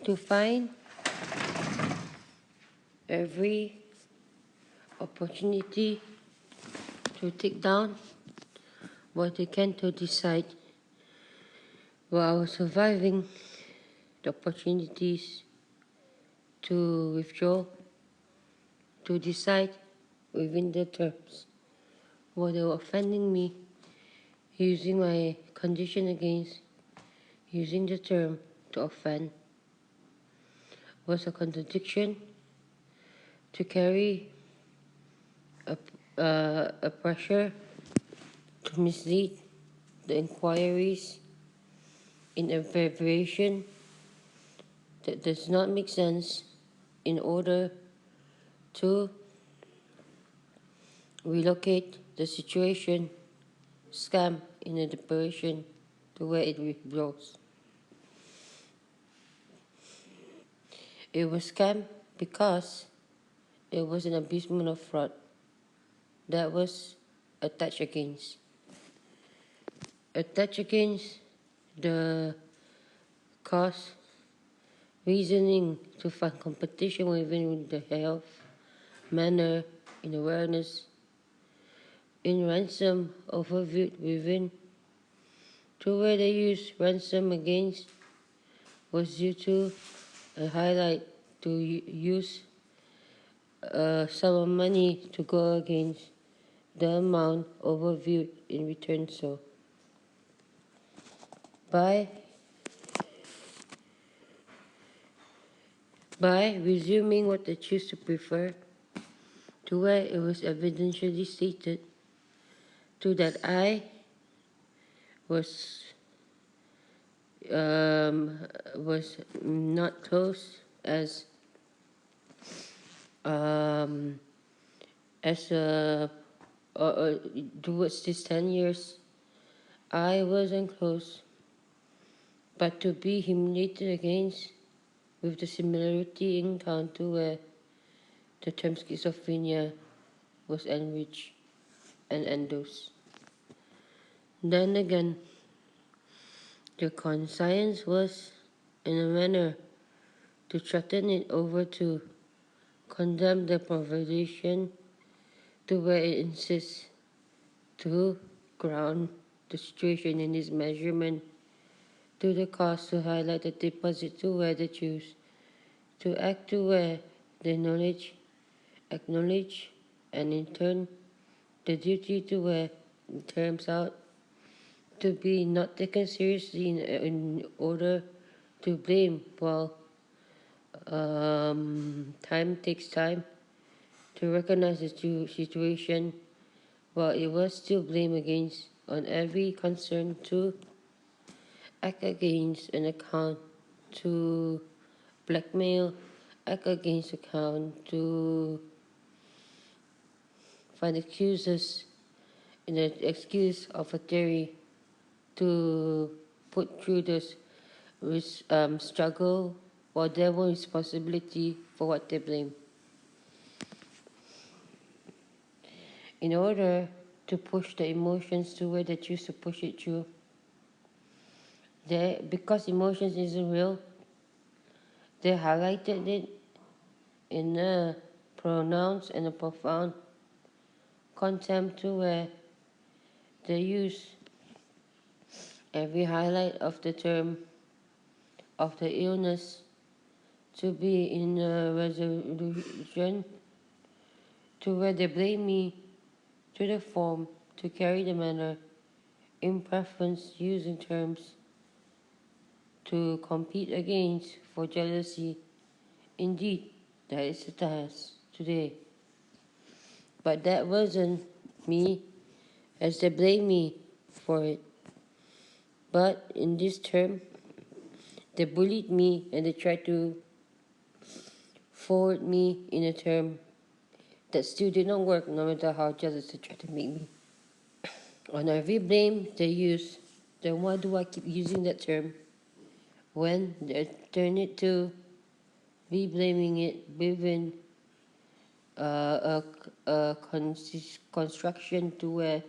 to find every opportunity to take down what they can to decide while surviving the opportunities to withdraw, to decide within the terms what they were offending me, using my condition against, using the term to offend, was a contradiction to carry a pressure to mislead the inquiries in a variation that does not make sense in order to relocate the situation, scam in a direction to where it withdraws. It was scam because it was an abasement of fraud that was attached against. Attached against the cause, reasoning to find competition within the health, manner, in awareness, in ransom overviewed within, to where they use ransom against was due to a highlight to use a sum of money to go against the amount overviewed in return. So by resuming what they choose to prefer, to where it was evidentially stated to that I was not close as towards these 10 years, I wasn't close, but to be humiliated against with the similarity in count to where the term schizophrenia was enriched and endorsed. Then again, the conscience was in a manner to threaten it over to condemn the proposition to where it insists to ground the situation in its measurement to the cause to highlight the deposit to where they choose to act to where the knowledge, acknowledge, and in turn the duty to where it turns out to be not taken seriously in order to blame while time takes time to recognize the situation while it was still blame against on every concern to act against an account to blackmail, act against account to find excuses in the excuse of a theory to put through this struggle or their own responsibility for what they blame. In order to push the emotions to where they choose to push it through, because emotions isn't real, they highlighted it in a pronounced and a profound contempt to where they use every highlight of the term of the illness to be in a resolution to where they blame me to the form to carry the manner in preference using terms to compete against for jealousy. Indeed, that is the task today. But that wasn't me as they blame me for it. But in this term, they bullied me and they tried to forward me in a term that still did not work no matter how jealous they tried to make me. On every blame they use, then why do I keep using that term when they turn it to be blaming it within a construction to where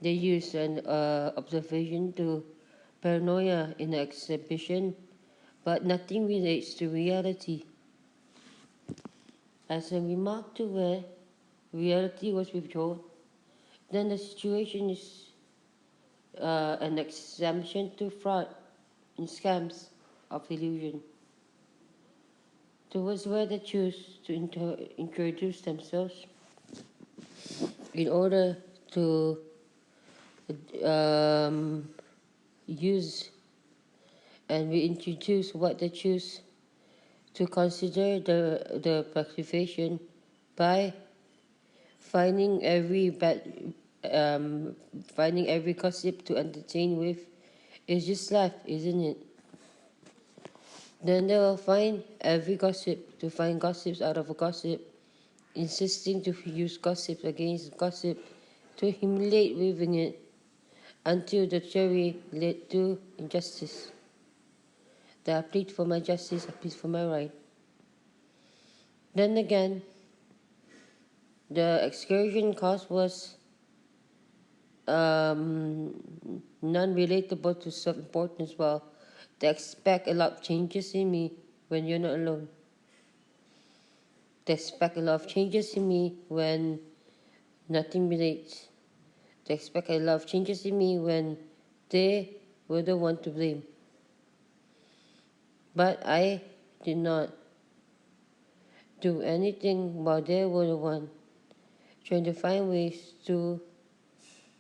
they use an observation to paranoia in the exhibition but nothing relates to reality. As a remark to where reality was withdrawn, then the situation is an exemption to fraud and scams of illusion, towards where they choose to introduce themselves in order to um, use and reintroduce what they choose to consider the participation by finding every finding every gossip to entertain with is just life, isn't it? Then they will find every gossip to find gossips out of a gossip, insisting to use gossip against gossip to humiliate within it until the jury led to injustice. That I plead for my justice, I plead for my right. Then again, the excursion cost was non-relatable to self-importance. Well, they expect a lot of changes in me when you're not alone. They expect a lot of changes in me when nothing relates. They expect a lot of changes in me when they were the one to blame. But I did not do anything while they were the one trying to find ways to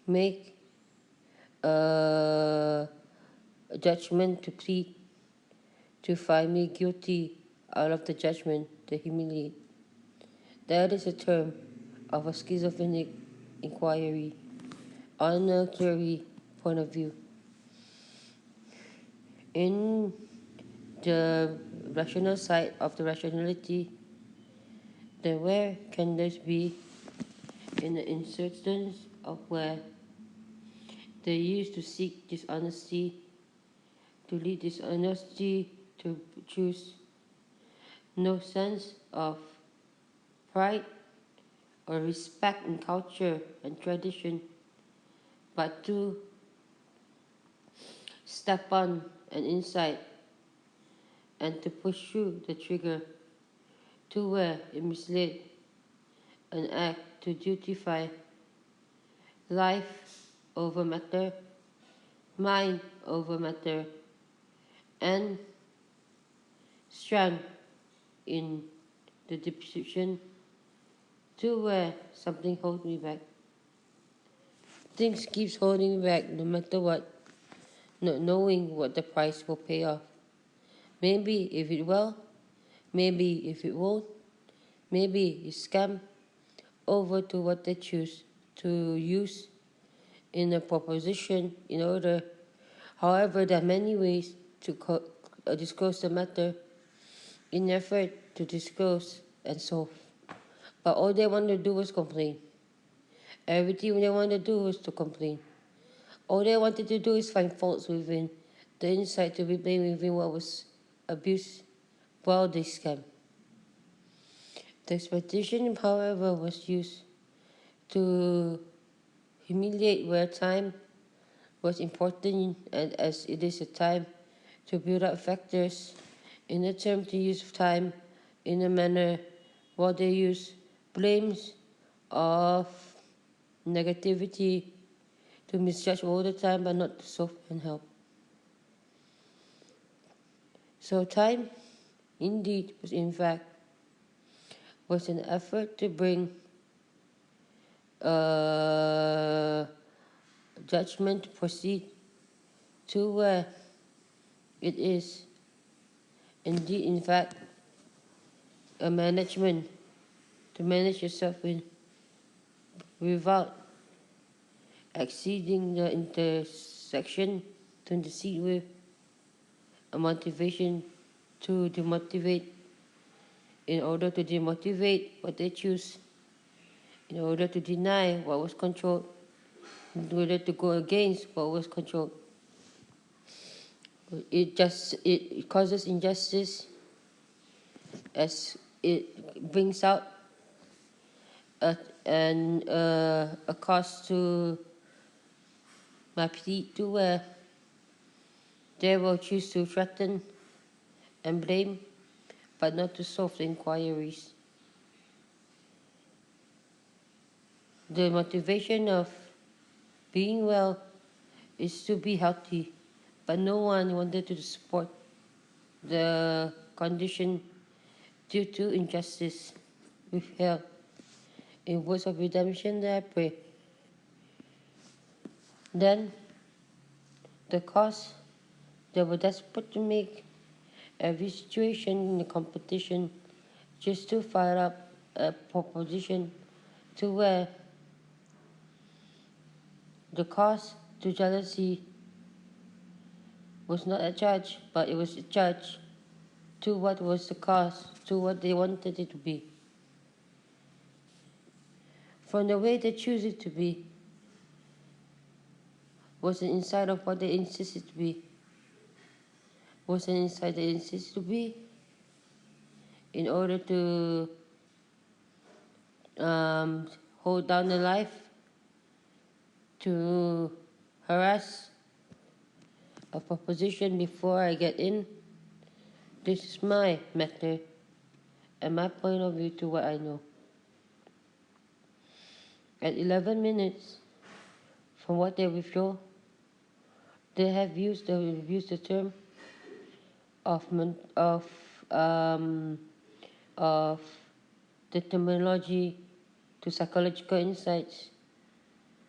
make a judgment to plead to find me guilty out of the judgment to humiliate. That is a term of a schizophrenic inquiry on a jury point of view. In the rational side of the rationality, then where can this be in the instance of where they used to seek dishonesty, to lead dishonesty, to choose no sense of pride or respect in culture and tradition, but to step on an insight and to push through the trigger to where it misled an act to dutify life over matter, mind over matter, and strength in the decision to where something holds me back. Things keeps holding me back no matter what, not knowing what the price will pay off. Maybe if it will, maybe if it won't, maybe it's scam over to what they choose to use in a proposition in order. However, there are many ways to disclose the matter in effort to disclose and solve. But all they want to do is complain. Everything they want to do is to complain. All they wanted to do is find faults within the insight to be blamed within what was abuse while they scam. The expectation, however, was used to humiliate where time was important, and as it is a time to build up factors in attempt to use time in a manner while they use blames of negativity to misjudge all the time but not to solve and help. So time indeed was in fact was an effort to bring judgment to proceed to where it is indeed in fact a management to manage yourself without exceeding the intersection to intercede with a motivation to demotivate in order to demotivate what they choose, in order to deny what was controlled, in order to go against what was controlled. It causes injustice as it brings out a cost to my plea to where they will choose to threaten and blame, but not to solve the inquiries. The motivation of being well is to be healthy, but no one wanted to support the condition due to injustice with health. In words of redemption that I pray. Then the cause they were desperate to make every situation in the competition just to fire up a proposition to where the cause to jealousy was not a judge, but it was a judge to what was the cause, to what they wanted it to be. From the way they choose it to be, was an inside of what they insisted to be, was an inside they insisted to be, in order to hold down the life, to harass a proposition before I get in. This is my matter and my point of view to what I know. At 11 minutes from what they withdraw, they have used the term of the terminology to psychological insights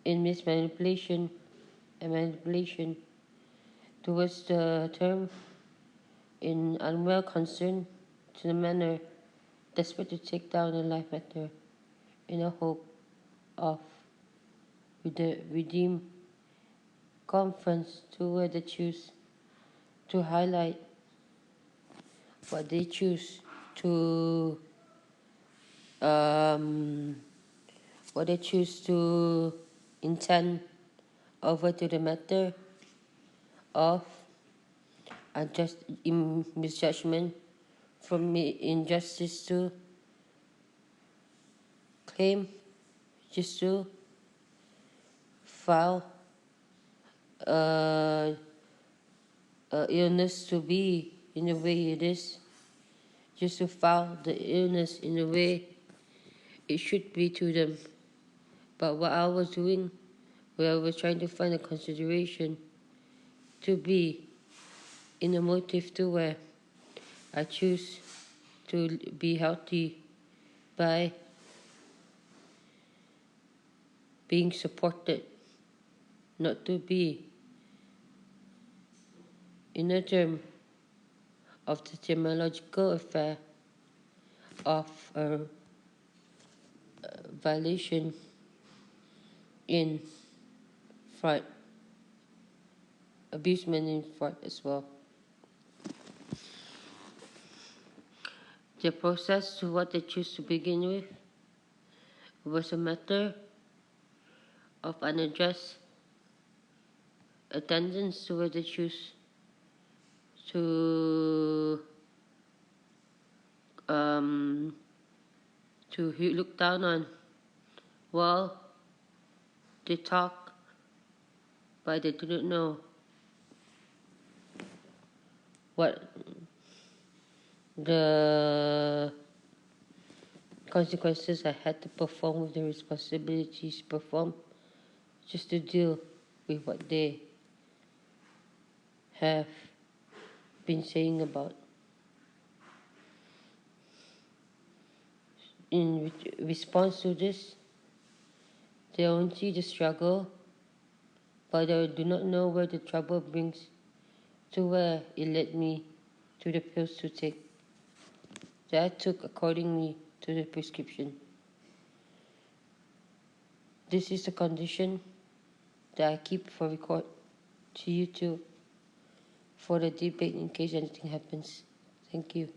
in mismanipulation and manipulation towards the term in unwell concern to the manner desperate to take down a life matter in a hope of with the redeem conference to where they choose to highlight what they choose to what they choose to intend over to the matter of unjust misjudgment from injustice to claim just to file illness to be in the way it is, just to file the illness in the way it should be to them. But what I was doing, where I was trying to find a consideration to be in a motive to where I choose to be healthy by being supported, not to be in a term of the terminological affair of a violation in fraud, abusement in fraud as well. The process to what they choose to begin with was a matter of unaddressed attendance to what they choose to look down on while they talk, but they do not know what the consequences I had to perform, with the responsibilities perform, just to deal with what they have been saying about. In response to this, they only see the struggle, but they do not know where the trouble brings to where it led me to the pills to take that I took accordingly to the prescription. This is the condition that I keep for record to YouTube for the debate in case anything happens. Thank you.